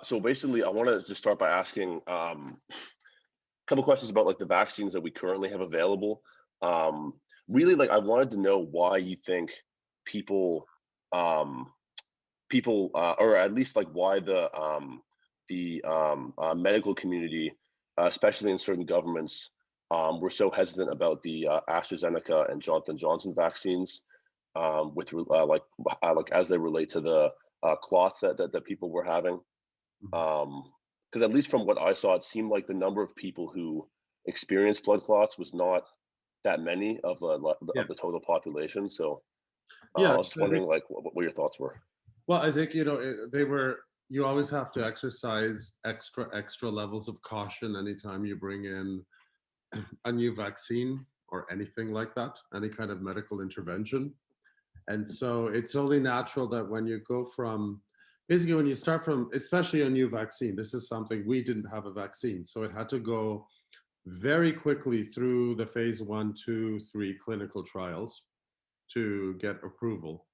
So basically, I want to just start by asking a couple questions about like the vaccines that we currently have available. Um, Really, like I wanted to know why you think people, um, or at least like why the medical community, especially in certain governments, were so hesitant about the AstraZeneca and Johnson vaccines, like as they relate to the clots that people were having. Mhm. Because at least from what I saw, it seemed like the number of people who experienced blood clots was not that many Yeah, of the total population. So yeah. I was just I think, wondering, like, what your thoughts were. well, I think they were. You always have to exercise extra levels of caution anytime you bring in a new vaccine or anything like that, any kind of medical intervention. And so it's only natural that when you go from basically when you start from, especially a new vaccine, this is something we didn't have a vaccine, so it had to go very quickly through the phase one, two, three clinical trials to get approval.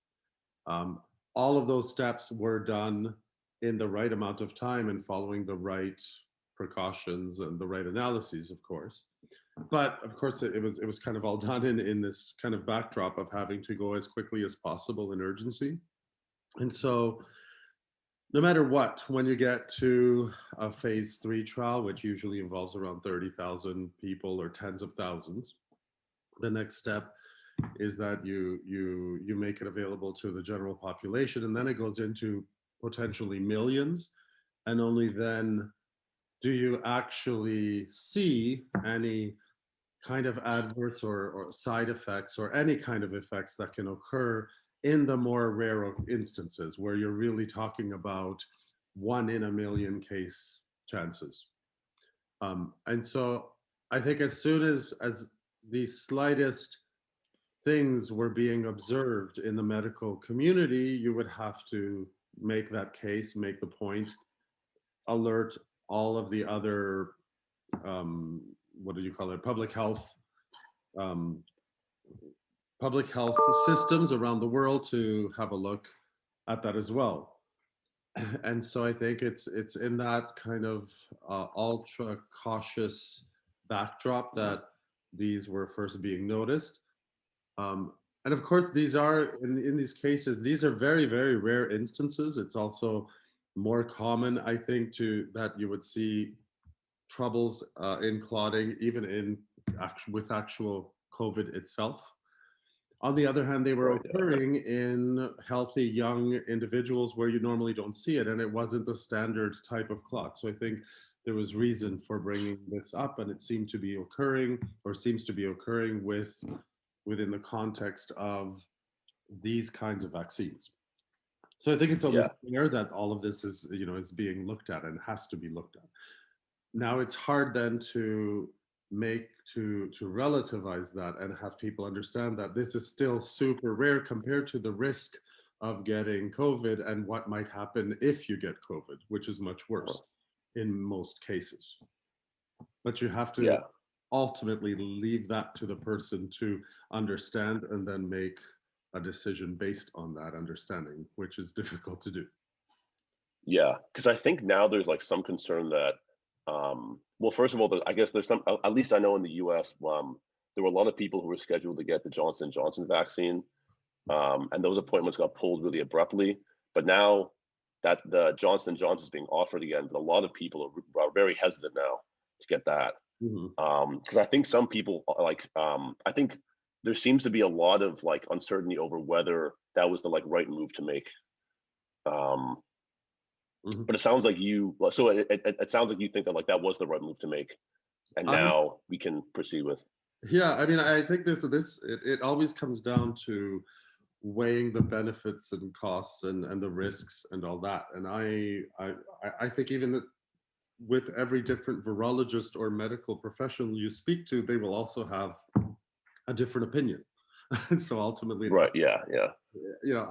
Um, all of those steps were done in the right amount of time and following the right precautions and the right analyses, of course. But of course, it was kind of all done in this kind of backdrop of having to go as quickly as possible in urgency. And so, no matter what, when you get to a phase three trial, which usually involves around 30,000 people or tens of thousands, the next step is that you make it available to the general population, and then it goes into potentially millions, and only then do you actually see any kind of adverse or side effects or any kind of effects that can occur in the more rare instances where you're really talking about one in a million case chances. And so I think as soon as the slightest things were being observed in the medical community, you would have to make that case, make the point, alert all of the other um, what do you call it, um, public health systems around the world to have a look at that as well. And so I think it's in that kind of ultra cautious backdrop that these were first being noticed. Um, and of course, these are in these cases, these are very rare instances. It's also more common, I think, to that you would see troubles in clotting, even with actual COVID itself. On the other hand, they were Right. Yeah. occurring in healthy young individuals where you normally don't see it, and it wasn't the standard type of clot. So I think there was reason for bringing this up, and it seemed to be occurring, or seems to be occurring within the context of these kinds of vaccines. So I think it's only Yeah. fair that all of this is being looked at and has to be looked at. Now it's hard then to make to relativize that and have people understand that this is still super rare compared to the risk of getting COVID and what might happen if you get COVID, which is much Uh-huh. worse in most cases. But you have to Yeah. ultimately leave that to the person to understand and then make a decision based on that understanding, which is difficult to do. Yeah. Because I think now there's like some concern that, well, first of all, I guess there's some. At least I know in the U.S., there were a lot of people who were scheduled to get the Johnson vaccine, and those appointments got pulled really abruptly. But now that the Johnson is being offered again, a lot of people are very hesitant now to get that. Mhm. Because I think some people I think there seems to be a lot of like uncertainty over whether that was the like right move to make. Um, Mhm. but it sounds like it sounds like you think that like that was the right move to make, and I now we can proceed with. Yeah, I mean, I think it always comes down to weighing the benefits and costs and the risks and all that. And I think even with every different virologist or medical professional you speak to, they will also have a different opinion. And so ultimately, Right. Yeah. Yeah. you know,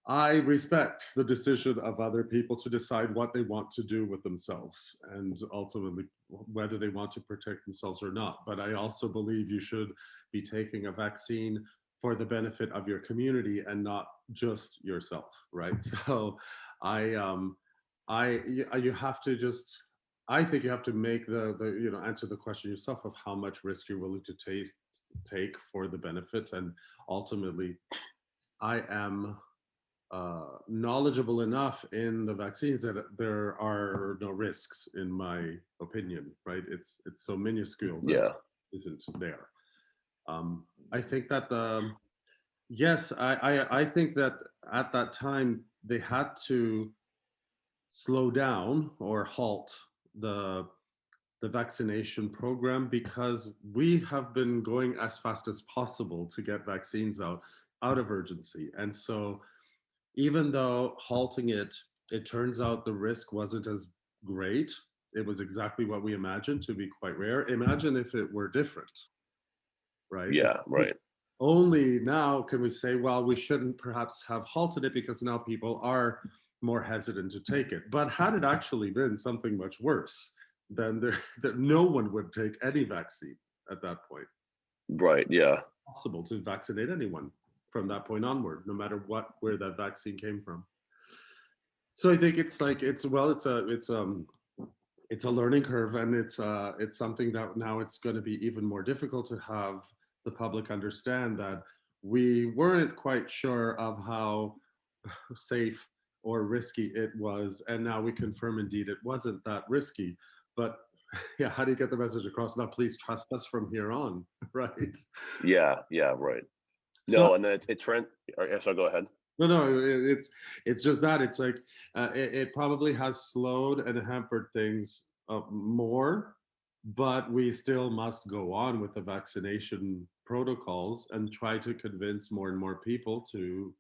I respect the decision of other people to decide what they want to do with themselves and ultimately whether they want to protect themselves or not. But I also believe you should be taking a vaccine for the benefit of your community and not just yourself, right? So I you have to just, I think you have to make the answer the question yourself of how much risk you're willing to take for the benefit. And ultimately, I am knowledgeable enough in the vaccines that there are no risks, in my opinion. Right? It's so minuscule that Yeah, isn't there. I think that the yes, I think that at that time they had to slow down or halt the the vaccination program because we have been going as fast as possible to get vaccines out of urgency. And so even though halting it, it turns out the risk wasn't as great. It was exactly what we imagined to be quite rare. Imagine if it were different, right? yeah, right. Only now can we say, well, we shouldn't perhaps have halted it because now people are more hesitant to take it. But had it actually been something much worse, then that no one would take any vaccine at that point. Right, yeah. Possible to vaccinate anyone from that point onward, no matter where that vaccine came from. So I think it's like it's a learning curve, and it's something that now it's going to be even more difficult to have the public understand that we weren't quite sure of how safe or risky it was, and now we confirm indeed it wasn't that risky. But yeah, how do you get the message across? Now, please trust us from here on, right? Yeah, yeah, right. So No, and then it trend or yeah, so go ahead. no, it's just that it's like it probably has slowed and hampered things more, but we still must go on with the vaccination protocols and try to convince more and more people to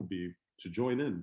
join in.